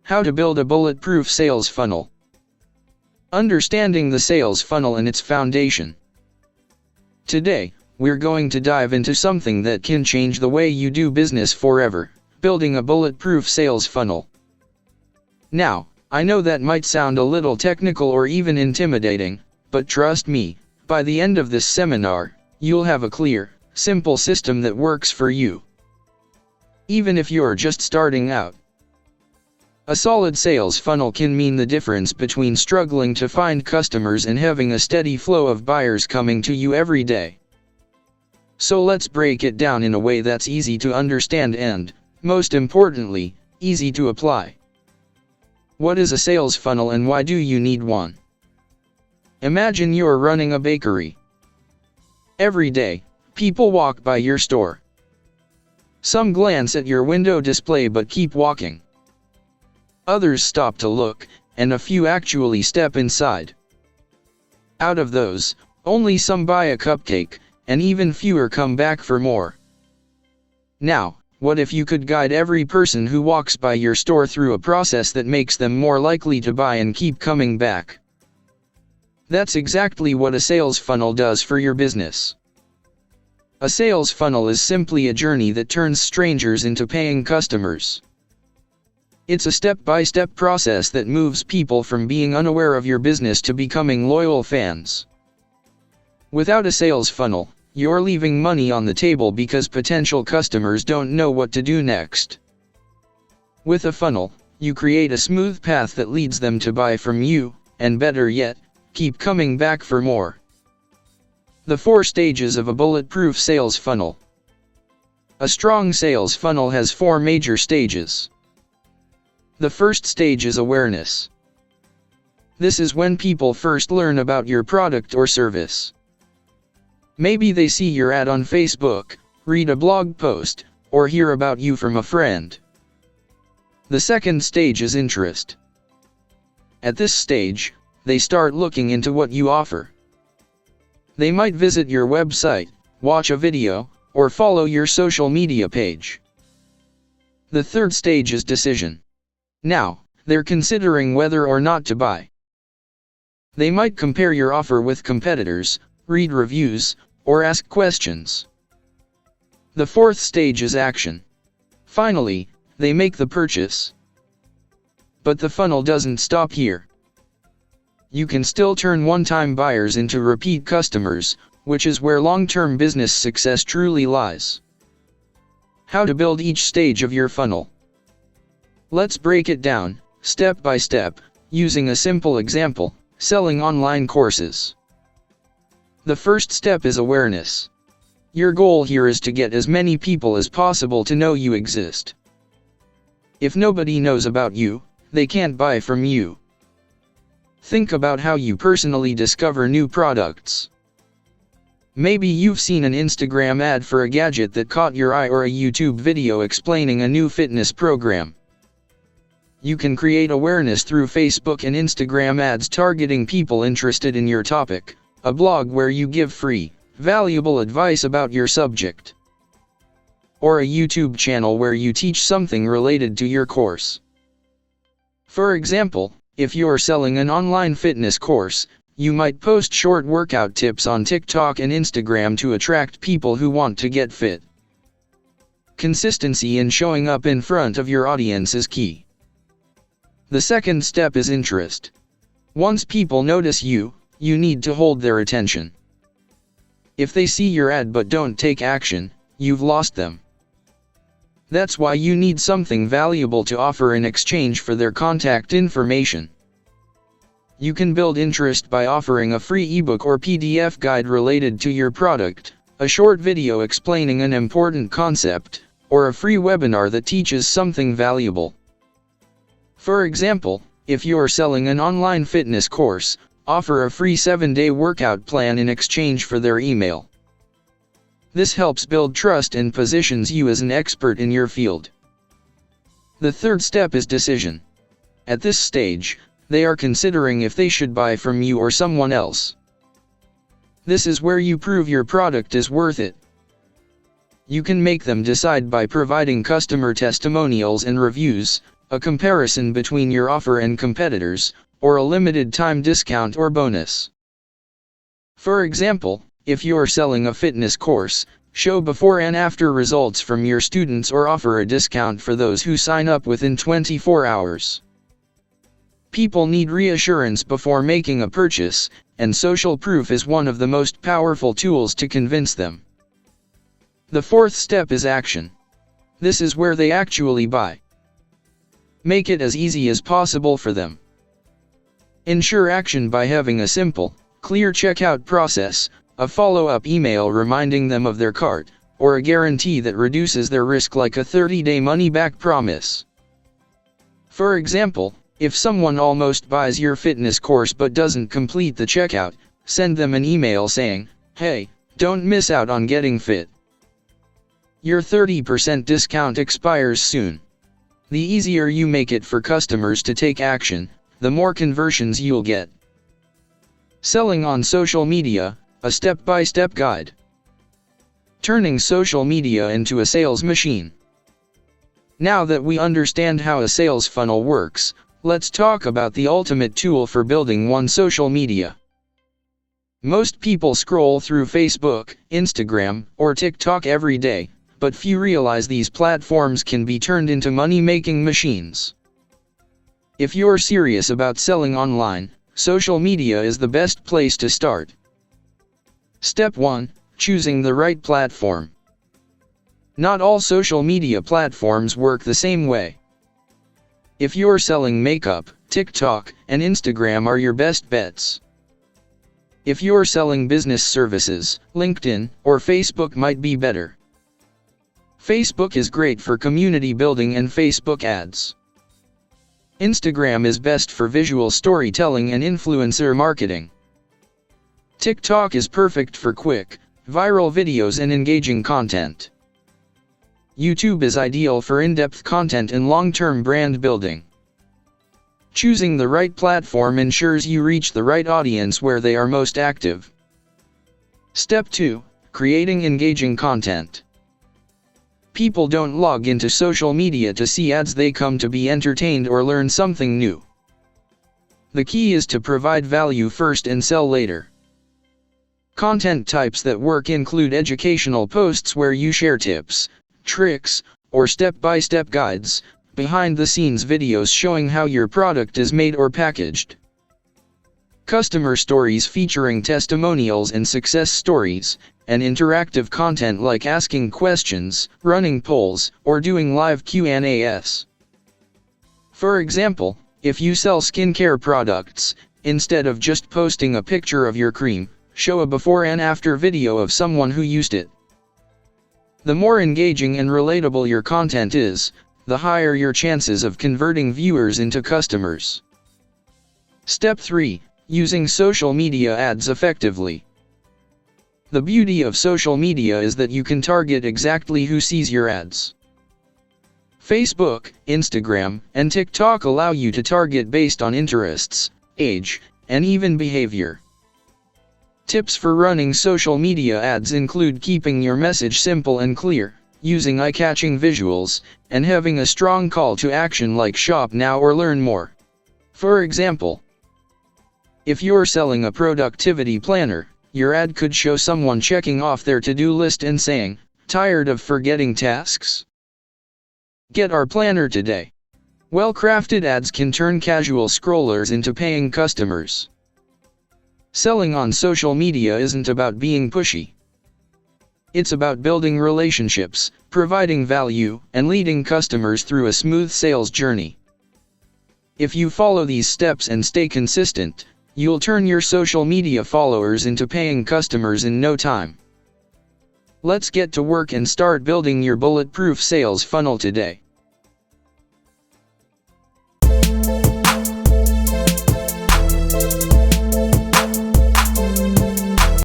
How to build a bulletproof sales funnel. Understanding the sales funnel and its foundation. Today, we're going to dive into something that can change the way you do business forever, building a bulletproof sales funnel. Now, I know that might sound a little technical or even intimidating, but trust me, by the end of this seminar, you'll have a clear, simple system that works for you. Even if you're just starting out. A solid sales funnel can mean the difference between struggling to find customers and having a steady flow of buyers coming to you every day. So let's break it down in a way that's easy to understand and, most importantly, easy to apply. What is a sales funnel and why do you need one? Imagine you're running a bakery. Every day, people walk by your store. Some glance at your window display but keep walking. Others stop to look, and a few actually step inside. Out of those, only some buy a cupcake, and even fewer come back for more. Now, what if you could guide every person who walks by your store through a process that makes them more likely to buy and keep coming back? That's exactly what a sales funnel does for your business. A sales funnel is simply a journey that turns strangers into paying customers. It's a step-by-step process that moves people from being unaware of your business to becoming loyal fans. Without a sales funnel, you're leaving money on the table because potential customers don't know what to do next. With a funnel, you create a smooth path that leads them to buy from you, and better yet, keep coming back for more. The 4 stages of a bulletproof sales funnel. A strong sales funnel has 4 major stages. The first stage is awareness. This is when people first learn about your product or service. Maybe they see your ad on Facebook, read a blog post, or hear about you from a friend. The second stage is interest. At this stage, they start looking into what you offer. They might visit your website, watch a video, or follow your social media page. The third stage is decision. Now, they're considering whether or not to buy. They might compare your offer with competitors, read reviews, or ask questions. The fourth stage is action. Finally, they make the purchase. But the funnel doesn't stop here. You can still turn one-time buyers into repeat customers, which is where long-term business success truly lies. How to build each stage of your funnel. Let's break it down, step by step, using a simple example, selling online courses. The first step is awareness. Your goal here is to get as many people as possible to know you exist. If nobody knows about you, they can't buy from you. Think about how you personally discover new products. Maybe you've seen an Instagram ad for a gadget that caught your eye or a YouTube video explaining a new fitness program. You can create awareness through Facebook and Instagram ads targeting people interested in your topic, a blog where you give free, valuable advice about your subject, or a YouTube channel where you teach something related to your course. For example, if you're selling an online fitness course, you might post short workout tips on TikTok and Instagram to attract people who want to get fit. Consistency in showing up in front of your audience is key. The second step is interest. Once people notice you, you need to hold their attention. If they see your ad but don't take action, you've lost them. That's why you need something valuable to offer in exchange for their contact information. You can build interest by offering a free ebook or PDF guide related to your product, a short video explaining an important concept, or a free webinar that teaches something valuable. For example, if you're selling an online fitness course, offer a free 7-day workout plan in exchange for their email. This helps build trust and positions you as an expert in your field. The third step is decision. At this stage, they are considering if they should buy from you or someone else. This is where you prove your product is worth it. You can make them decide by providing customer testimonials and reviews, a comparison between your offer and competitors, or a limited time discount or bonus. For example, if you're selling a fitness course, show before and after results from your students or offer a discount for those who sign up within 24 hours. People need reassurance before making a purchase, and social proof is one of the most powerful tools to convince them. The fourth step is action. This is where they actually buy. Make it as easy as possible for them. Ensure action by having a simple, clear checkout process, a follow-up email reminding them of their cart, or a guarantee that reduces their risk like a 30-day money-back promise. For example, if someone almost buys your fitness course but doesn't complete the checkout, send them an email saying, "Hey, don't miss out on getting fit. Your 30% discount expires soon." The easier you make it for customers to take action, the more conversions you'll get. Selling on social media, a step-by-step guide. Turning social media into a sales machine. Now that we understand how a sales funnel works, let's talk about the ultimate tool for building one social media. Most people scroll through Facebook, Instagram, or TikTok every day, but few realize these platforms can be turned into money-making machines. If you're serious about selling online, social media is the best place to start. Step 1. Choosing the right platform. Not all social media platforms work the same way. If you're selling makeup, TikTok and Instagram are your best bets. If you're selling business services, LinkedIn or Facebook might be better. Facebook is great for community building and Facebook ads. Instagram is best for visual storytelling and influencer marketing. TikTok is perfect for quick, viral videos and engaging content. YouTube is ideal for in-depth content and long-term brand building. Choosing the right platform ensures you reach the right audience where they are most active. Step 2. Creating engaging content. People don't log into social media to see ads, they come to be entertained or learn something new. The key is to provide value first and sell later. Content types that work include educational posts where you share tips, tricks, or step-by-step guides, behind-the-scenes videos showing how your product is made or packaged. Customer stories featuring testimonials and success stories, and interactive content like asking questions, running polls, or doing live Q&As. For example, if you sell skincare products, instead of just posting a picture of your cream, show a before and after video of someone who used it. The more engaging and relatable your content is, the higher your chances of converting viewers into customers. Step 3. Using social media ads effectively. The beauty of social media is that you can target exactly who sees your ads. Facebook, Instagram, and TikTok allow you to target based on interests, age, and even behavior. Tips for running social media ads include keeping your message simple and clear, using eye-catching visuals, and having a strong call to action like shop now or learn more. For example, if you're selling a productivity planner, your ad could show someone checking off their to-do list and saying, "Tired of forgetting tasks? Get our planner today." Well-crafted ads can turn casual scrollers into paying customers. Selling on social media isn't about being pushy. It's about building relationships, providing value, and leading customers through a smooth sales journey. If you follow these steps and stay consistent, you'll turn your social media followers into paying customers in no time. Let's get to work and start building your bulletproof sales funnel today.